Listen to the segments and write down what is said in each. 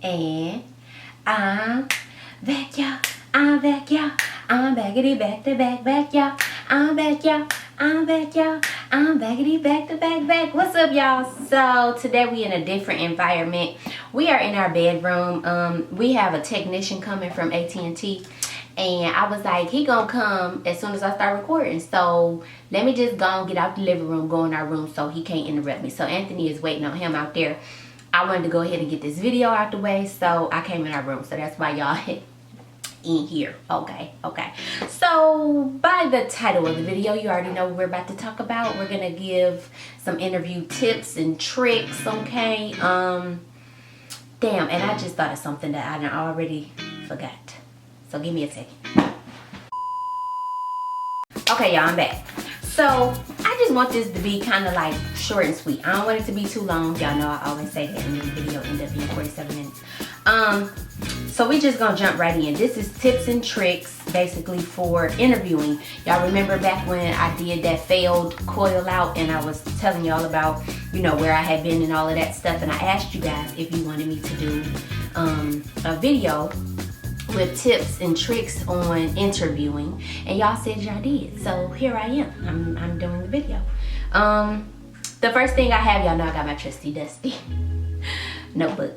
And I'm back, y'all. I'm back, y'all. I'm backity back to back, y'all. I'm back, y'all. I'm back, y'all. I'm backity back to back. What's up, y'all? So today we in a different environment. We are in our bedroom. We have a technician coming from AT&T, and I was like, he gonna come as soon as I start recording. So let me just go and get out the living room, go in our room so he can't interrupt me. So Anthony is waiting on him out there. I wanted to go ahead and get this video out the way, so I came in our room. So that's why y'all in here. Okay. So by the title of the video, you already know what we're about to talk about. We're gonna give some interview tips and tricks. Okay. Damn, and I just thought of something that I already forgot. So give me a second. Okay, y'all, I'm back. So I just want this to be kind of like short and sweet. I don't want it to be too long. Y'all know I always say that, and then the video end up being 47 minutes. So we just gonna jump right in. This is tips and tricks basically for interviewing. Y'all remember back when I did that failed coil out and I was telling y'all about, you know, where I had been and all of that stuff, and I asked you guys if you wanted me to do a video with tips and tricks on interviewing, and y'all said y'all did. So here I am. I'm doing the video. The first thing I have, y'all know I got my trusty dusty notebook.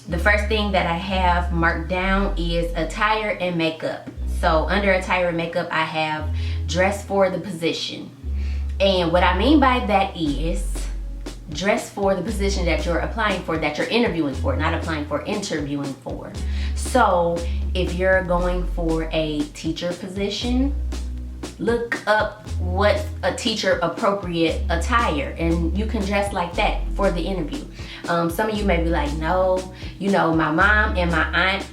The first thing that I have marked down is attire and makeup. So under attire and makeup, I have dress for the position. And what I mean by that is dress for the position that you're applying for, that you're interviewing for, not applying for, interviewing for. So if you're going for a teacher position, look up what a teacher appropriate attire, and you can dress like that for the interview. Some of you may be like, no, you know, my mom and my aunt,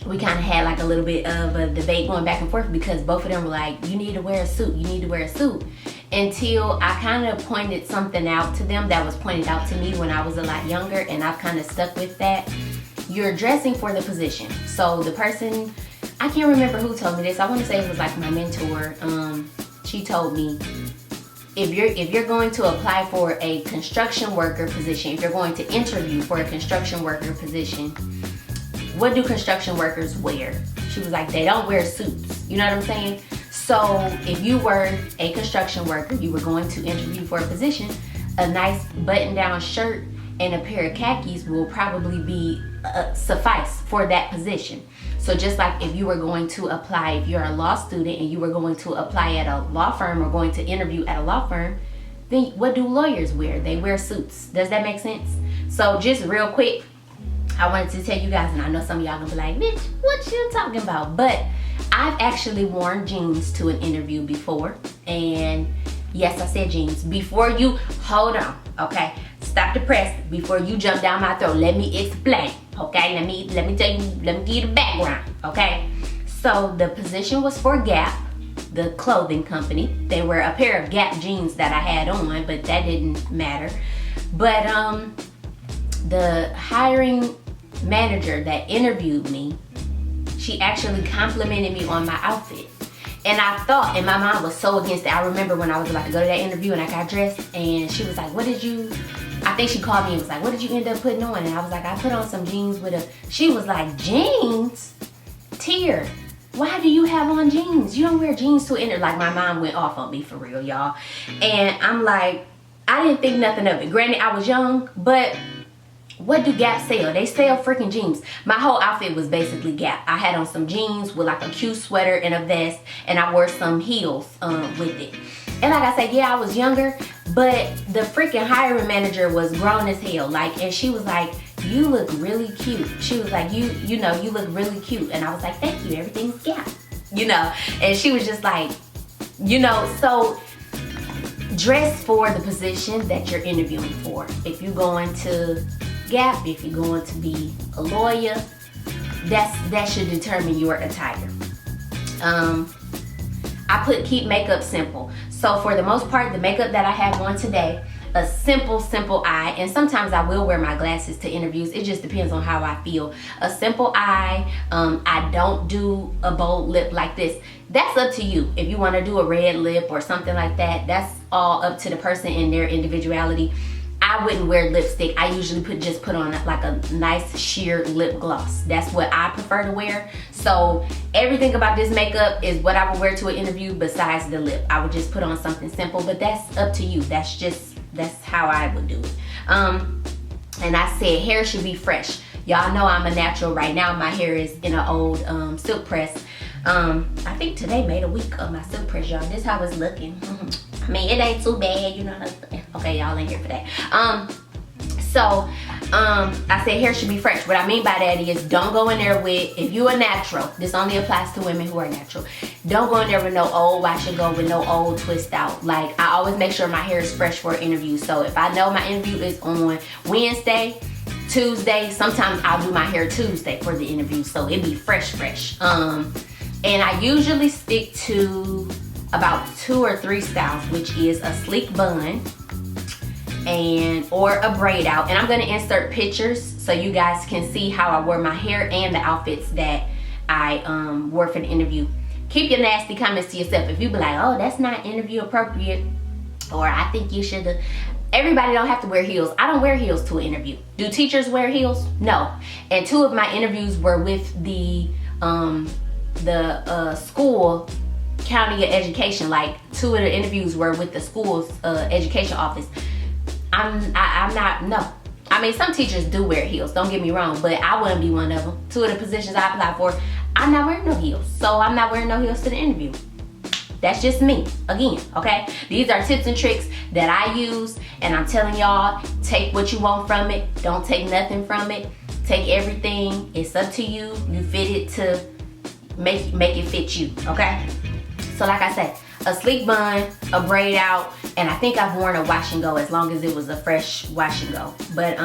we kind of had like a little bit of a debate going back and forth, because both of them were like, you need to wear a suit, you need to wear a suit. Until I kind of pointed something out to them that was pointed out to me when I was a lot younger, and I've kind of stuck with that. You're dressing for the position. So the person, I can't remember who told me this. I want to say it was like my mentor. She told me, if you're going to apply for a construction worker position, if you're going to interview for a construction worker position, what do construction workers wear? She was like, they don't wear suits. You know what I'm saying? So if you were a construction worker, you were going to interview for a position, a nice button-down shirt and a pair of khakis will probably be suffice for that position. So just like if you were going to apply, if you're a law student and you were going to apply at a law firm or going to interview at a law firm, then what do lawyers wear? They wear suits. Does that make sense? So just real quick, I wanted to tell you guys, and I know some of y'all gonna be like, bitch, what you talking about? But I've actually worn jeans to an interview before. And yes, I said jeans. Before you, hold on, okay? Stop the press before you jump down my throat. Let me explain, okay? Let me tell you, let me give you the background, okay? So the position was for Gap, the clothing company. They were a pair of Gap jeans that I had on, but that didn't matter. But the hiring manager that interviewed me, she actually complimented me on my outfit. And I thought, and my mom was so against it. I remember when I was about to go to that interview and I got dressed, and she was like, what did you, I think she called me and was like, what did you end up putting on? And I was like, I put on some jeans with a, she was like, jeans? Tier, why do you have on jeans? You don't wear jeans to an interview. Like, my mom went off on me for real, y'all. And I'm like, I didn't think nothing of it. Granted, I was young, but what do Gap sell? They sell freaking jeans. My whole outfit was basically Gap. I had on some jeans with like a cute sweater and a vest, and I wore some heels with it. And like I said, yeah, I was younger, but the freaking hiring manager was grown as hell. Like, and she was like, you look really cute. She was like, you know, you look really cute. And I was like, thank you, everything's Gap, you know. And she was just like, you know, so dress for the position that you're interviewing for. If you're going to Gap, if you're going to be a lawyer, that should determine your attire. I put keep makeup simple. So for the most part, the makeup that I have on today, a simple eye, and sometimes I will wear my glasses to interviews. It just depends on how I feel. A simple eye. I don't do a bold lip like this. That's up to you. If you want to do a red lip or something like that, that's all up to the person and their individuality. I wouldn't wear lipstick. I usually just put on like a nice sheer lip gloss. That's what I prefer to wear. So everything about this makeup is what I would wear to an interview besides the lip. I would just put on something simple, but that's up to you. That's how I would do it. And I said hair should be fresh. Y'all know I'm a natural right now. My hair is in an old silk press. I think today made a week of my silk press, y'all. This is how it's looking. I mean, it ain't too bad, you know what I'm saying? Okay, y'all ain't here for that. I said hair should be fresh. What I mean by that is don't go in there with, if you are natural, this only applies to women who are natural. Don't go in there with no old wash and go, with no old twist out. Like, I always make sure my hair is fresh for an interview. So if I know my interview is on Wednesday, Tuesday, sometimes I'll do my hair Tuesday for the interview. So it be fresh. And I usually stick to about 2 or 3 styles, which is a sleek bun or a braid out. And I'm gonna insert pictures so you guys can see how I wore my hair and the outfits that I wore for the interview. Keep your nasty comments to yourself. If you be like, oh, that's not interview appropriate, or I think you should, everybody don't have to wear heels. I don't wear heels to an interview. Do teachers wear heels? No. And 2 of my interviews were with the school county of education. Like 2 of the interviews were with the school's education office. I'm not, no. I mean, some teachers do wear heels, don't get me wrong, but I wouldn't be one of them. 2 of the positions I applied for, I'm not wearing no heels. So I'm not wearing no heels to the interview. That's just me, again, okay? These are tips and tricks that I use, and I'm telling y'all, take what you want from it. Don't take nothing from it. Take everything. It's up to you. You fit it to make it fit you, okay? So like I said, a sleek bun, a braid out, and I think I've worn a wash and go as long as it was a fresh wash and go. But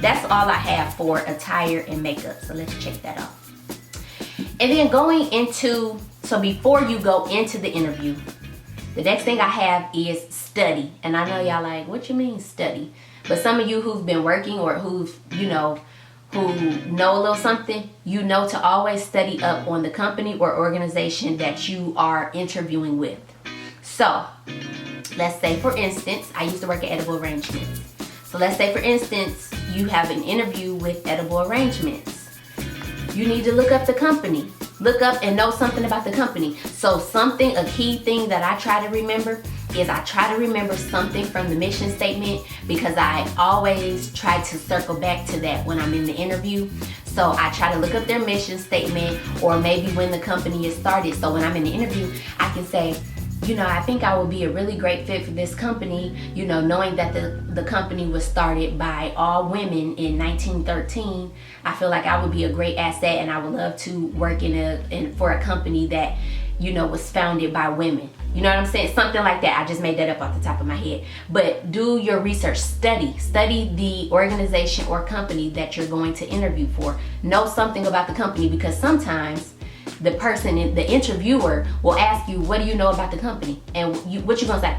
that's all I have for attire and makeup. So let's check that out. And then going into, so before you go into the interview, the next thing I have is study. And I know y'all like, what you mean study? But some of you who've been working or who've, you know, who know a little something, you know to always study up on the company or organization that you are interviewing with. So let's say, for instance, I used to work at Edible Arrangements. So let's say, for instance, you have an interview with Edible Arrangements. You need to look up the company. Look up and know something about the company. So a key thing that I try to remember is I try to remember something from the mission statement, because I always try to circle back to that when I'm in the interview. So I try to look up their mission statement, or maybe when the company is started. So when I'm in the interview, I can say, you know, I think I would be a really great fit for this company, you know, knowing that the company was started by all women in 1913. I feel like I would be a great asset, and I would love to work for a company that, you know, was founded by women. You know what I'm saying? Something like that. I just made that up off the top of my head. But do your research. Study the organization or company that you're going to interview for. Know something about the company, because sometimes the person, the interviewer, will ask you, what do you know about the company? And what you gonna say?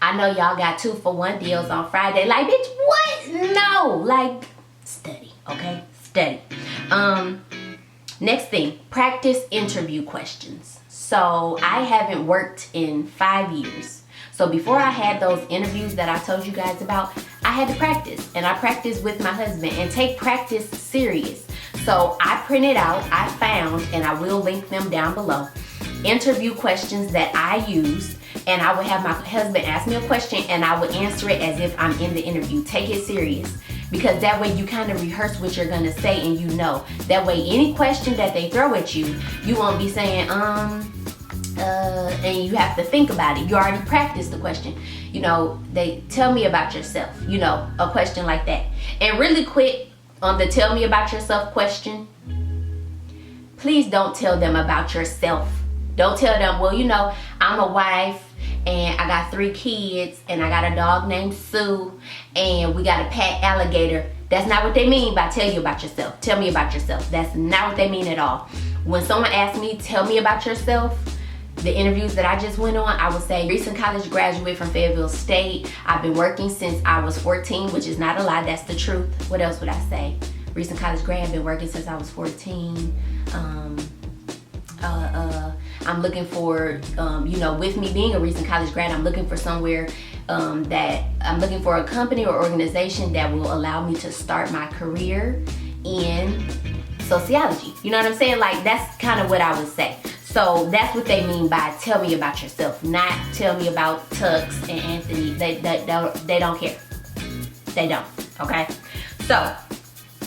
I know y'all got 2-for-1 deals on Friday. Like, bitch, what? No, like, study, okay? Study. Next thing, practice interview questions. So I haven't worked in 5 years. So before I had those interviews that I told you guys about, I had to practice. And I practiced with my husband, and take practice serious. So I printed out, I found, and I will link them down below, interview questions that I used, and I would have my husband ask me a question, and I would answer it as if I'm in the interview. Take it serious, because that way you kind of rehearse what you're gonna say, and you know. That way any question that they throw at you, you won't be saying, and you have to think about it. You already practiced the question. You know, they tell me about yourself, you know, a question like that. And really quick, on the tell me about yourself question, please don't tell them about yourself. Don't tell them, well, you know, I'm a wife, and I got 3 kids, and I got a dog named Sue, and we got a pet alligator. That's not what they mean by tell you about yourself. Tell me about yourself. That's not what they mean at all. When someone asks me, tell me about yourself, the interviews that I just went on, I would say recent college graduate from Fayetteville State. I've been working since I was 14, which is not a lie, that's the truth. What else would I say? Recent college grad, I've been working since I was 14. I'm looking for, with me being a recent college grad, I'm looking for somewhere that I'm looking for a company or organization that will allow me to start my career in sociology. You know what I'm saying? Like, that's kind of what I would say. So that's what they mean by tell me about yourself, not tell me about Tux and Anthony. They don't care. They don't, okay? So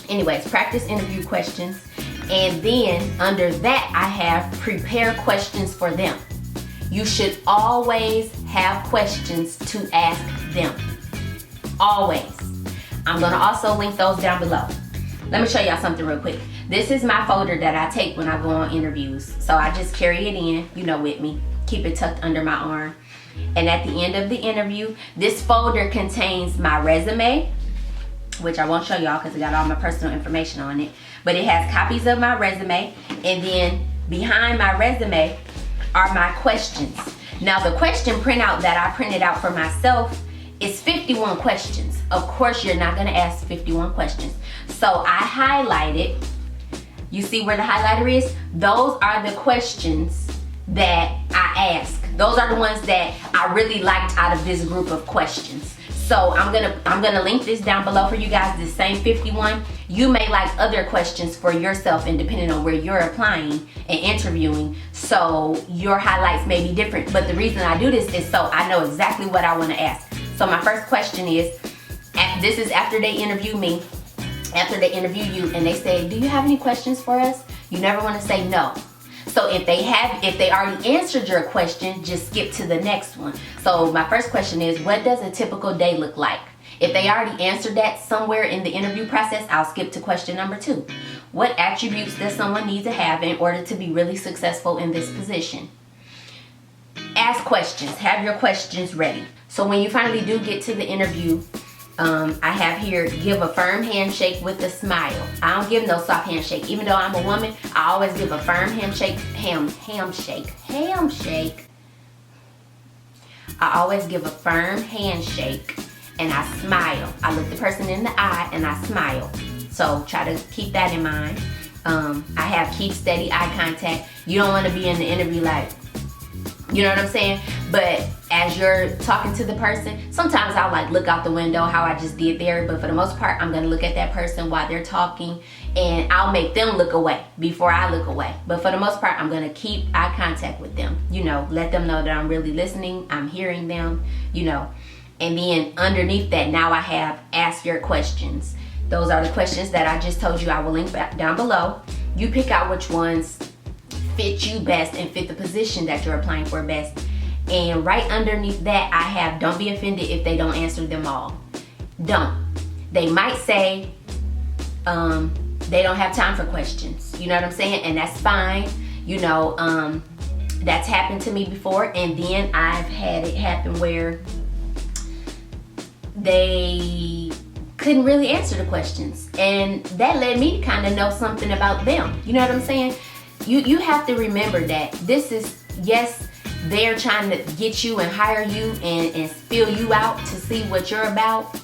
anyways, practice interview questions. And then under that, I have prepare questions for them. You should always have questions to ask them. Always. I'm gonna also link those down below. Let me show y'all something real quick. This is my folder that I take when I go on interviews. So I just carry it in, with me. Keep it tucked under my arm. And at the end of the interview, this folder contains my resume, which I won't show y'all because it got all my personal information on it. But it has copies of my resume. And then behind my resume are my questions. Now the question printout that I printed out for myself is 51 questions. Of course, you're not gonna ask 51 questions. So I highlighted, you see where the highlighter is? Those are the questions that I ask. Those are the ones that I really liked out of this group of questions. So I'm gonna link this down below for you guys, the same 51. You may like other questions for yourself and depending on where you're applying and interviewing. So your highlights may be different. But the reason I do this is so I know exactly what I wanna ask. So my first question is, this is after they interview me, after they interview you and they say, do you have any questions for us? You never wanna say no. So if they already answered your question, just skip to the next one. So my first question is, what does a typical day look like? If they already answered that somewhere in the interview process, I'll skip to question number 2. What attributes does someone need to have in order to be really successful in this position? Ask questions, have your questions ready. So when you finally do get to the interview, I have here, give a firm handshake with a smile. I don't give no soft handshake. Even though I'm a woman, I always give a firm handshake, hamshake. I always give a firm handshake and I smile. I look the person in the eye and I smile. So try to keep that in mind. I have keep steady eye contact. You don't want to be in the interview like, you know what I'm saying? But as you're talking to the person, sometimes I'll like look out the window how I just did there, but for the most part, I'm gonna look at that person while they're talking and I'll make them look away before I look away. But for the most part, I'm gonna keep eye contact with them, let them know that I'm really listening, I'm hearing them, And then underneath that, now I have ask your questions. Those are the questions that I just told you. I will link back down below. You pick out which ones fit you best and fit the position that you're applying for best. And right underneath that, I have don't be offended if they don't answer them all. Don't. They might say they don't have time for questions. You know what I'm saying? And that's fine. That's happened to me before. And then I've had it happen where they couldn't really answer the questions. And that led me to kind of know something about them. You know what I'm saying? You have to remember that this is, yes, they're trying to get you and hire you and spill you out to see what you're about.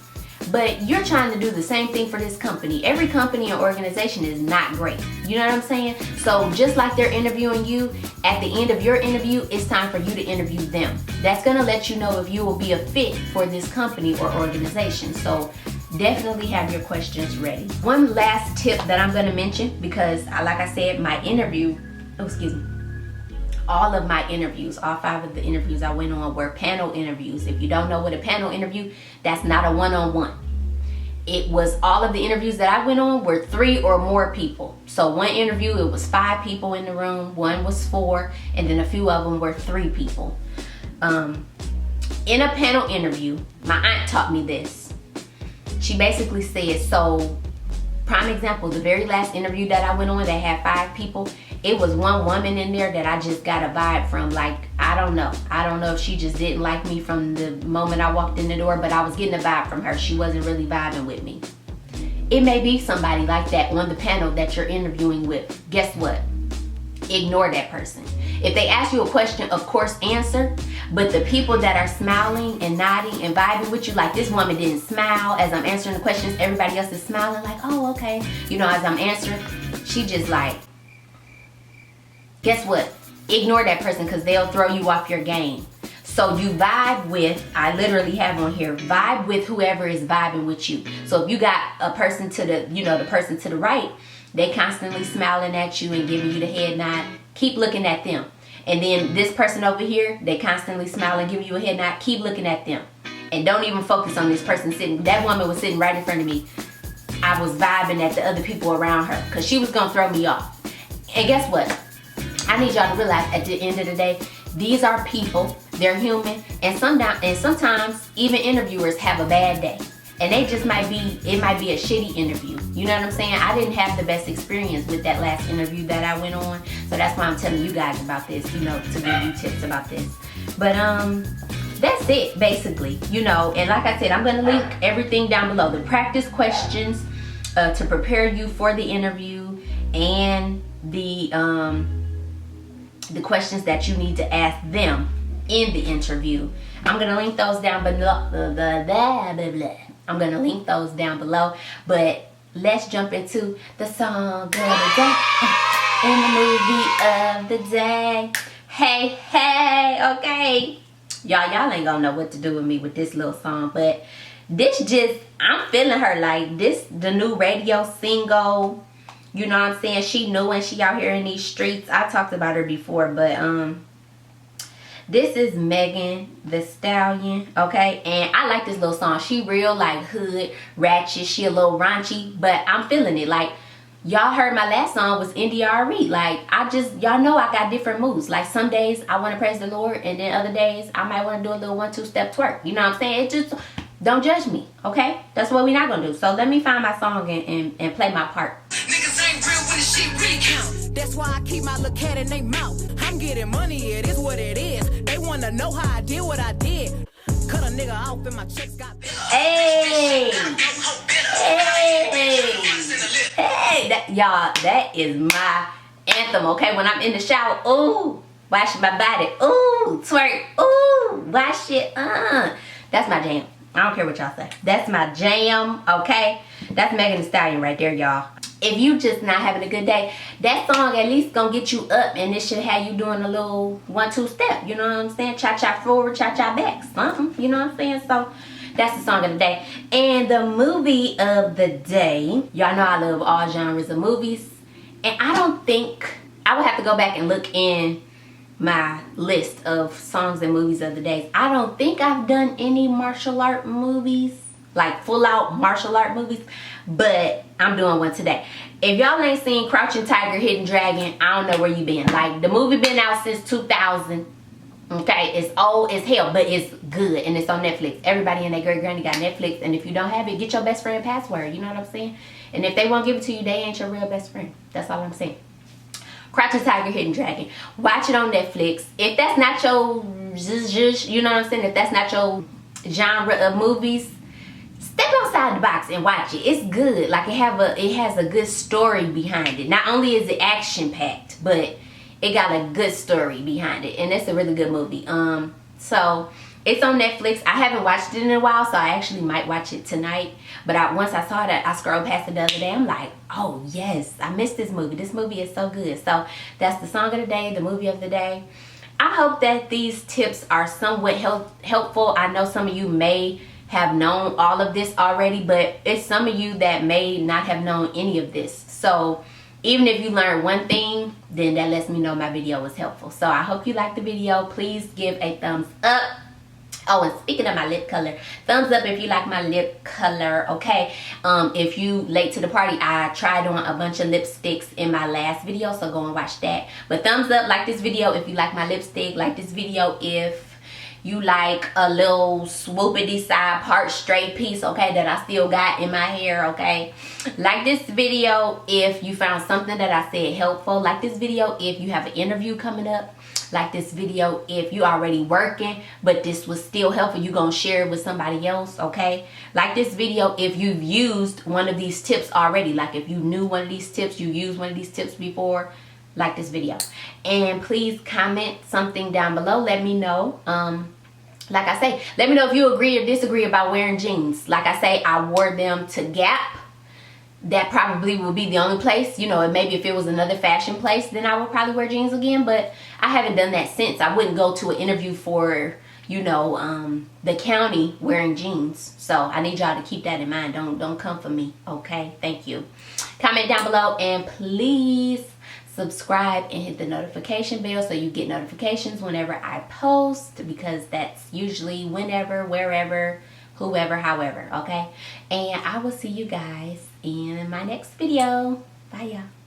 But you're trying to do the same thing for this company. Every company or organization is not great. You know what I'm saying? So just like they're interviewing you, at the end of your interview, it's time for you to interview them. That's gonna let you know if you will be a fit for this company or organization. So definitely have your questions ready. One last tip that I'm gonna mention, because like I said, all of my interviews, all 5 of the interviews I went on were panel interviews. If you don't know what a panel interview, that's not a one-on-one. It was all of the interviews that I went on were 3 or more people. So one interview, it was 5 people in the room, one was 4, and then a few of them were 3 people. In a panel interview, my aunt taught me this. She basically said, so prime example, the very last interview that I went on that had 5 people, it was one woman in there that I just got a vibe from. Like, I don't know if she just didn't like me from the moment I walked in the door, but I was getting a vibe from her. She wasn't really vibing with me. It may be somebody like that on the panel that you're interviewing with. Guess what? Ignore that person. If they ask you a question, of course answer. But the people that are smiling and nodding and vibing with you, like this woman didn't smile as I'm answering the questions, everybody else is smiling like, oh, okay. You know, as I'm answering, she just like, guess what? Ignore that person because they'll throw you off your game. So you vibe with, I literally have on here, vibe with whoever is vibing with you. So if you got a person to the, you know, the person to the right, they constantly smiling at you and giving you the head nod, keep looking at them. And then this person over here, they constantly smile and give you a head nod, keep looking at them. And don't even focus on this person sitting, that woman was sitting right in front of me. I was vibing at the other people around her because she was gonna throw me off. And guess what? I need y'all to realize at the end of the day, these are people, they're human, and sometimes even interviewers have a bad day. And they just might be, it might be a shitty interview. You know what I'm saying? I didn't have the best experience with that last interview that I went on. So that's why I'm telling you guys about this, you know, to give you tips about this. But that's it basically, you know. And like I said, I'm gonna link everything down below. The practice questions to prepare you for the interview, and the questions that you need to ask them in the interview. I'm gonna link those down below. I'm gonna link those down below. But let's jump into the song of the day in the movie of the day. Hey, hey, okay. Y'all ain't gonna know what to do with me with this little song, but this just, I'm feeling her. Like this, the new radio single. You know what I'm saying? She new and she out here in these streets. I talked about her before, but this is Megan Thee Stallion, okay? And I like this little song. She real like hood, ratchet. She a little raunchy, but I'm feeling it. Like y'all heard my last song was NDRE. Like y'all know I got different moods. Like some days I want to praise the Lord, and then other days I might want to do a little 1-2 step twerk. You know what I'm saying? It just, don't judge me, okay? That's what we not gonna do. So let me find my song and play my part. That's why I keep my little cat in their mouth. I'm getting money, it is what it is. They wanna know how I did what I did. Cut a nigga off and my checks got bigger. Hey! Hey! Y'all, that is my anthem, okay? When I'm in the shower, ooh, washing my body, ooh, twerk, ooh, wash it, That's my jam. I don't care what y'all say. That's my jam, okay? That's Megan Thee Stallion right there, y'all. If you just not having a good day, that song at least gonna get you up, and it should have you doing a little 1-2 step. You know what I'm saying? Cha-cha forward, cha-cha back. Something, you know what I'm saying? So that's the song of the day. And the movie of the day, y'all know I love all genres of movies. And I don't think, I would have to go back and look in my list of songs and movies of the day. I don't think I've done any martial art movies, like full out martial art movies, but I'm doing one today. If y'all ain't seen Crouching Tiger, Hidden Dragon, I don't know where you been. Like the movie been out since 2000. Okay, it's old as hell, but it's good and it's on Netflix. Everybody and their great granny got Netflix, and if you don't have it, get your best friend password. You know what I'm saying? And if they won't give it to you, they ain't your real best friend. That's all I'm saying. Crouching Tiger, Hidden Dragon. Watch it on Netflix. If that's not your, you know what I'm saying? If that's not your genre of movies, step outside the box and watch it. It's good. Like it has a good story behind it. Not only is it action packed, but it got a good story behind it, and it's a really good movie. So it's on Netflix. I haven't watched it in a while, so I actually might watch it tonight. But once I saw that, I scrolled past it the other day. I'm like, oh yes, I missed this movie. This movie is so good. So that's the song of the day, the movie of the day. I hope that these tips are somewhat helpful. I know some of you may have known all of this already, but it's some of you that may not have known any of this. So even if you learned one thing, then that lets me know my video was helpful. So I hope you liked the video. Please give a thumbs up. Oh, and speaking of my lip color, thumbs up if you like my lip color, okay? If you late to the party, I tried on a bunch of lipsticks in my last video, so go and watch that. But thumbs up, like this video if you like my lipstick. Like this video if you like a little swoopity side part straight piece, okay, that I still got in my hair, okay? Like this video if you found something that I said helpful. Like this video if you have an interview coming up. Like this video if you already working but this was still helpful, you gonna share it with somebody else, okay? Like this video if you've used one of these tips already. Like if you knew one of these tips, you used one of these tips before. like this video. And please comment something down below. Let me know. Like I say, let me know if you agree or disagree about wearing jeans. Like I say, I wore them to Gap. That probably would be the only place, you know, and maybe if it was another fashion place, then I would probably wear jeans again, but I haven't done that since. I wouldn't go to an interview for, you know, the county wearing jeans. So I need y'all to keep that in mind. Don't come for me, okay? Thank you. Comment down below, and please subscribe and hit the notification bell so you get notifications whenever I post, because that's usually whenever, wherever, whoever, however, okay? And I will see you guys in my next video. Bye, y'all.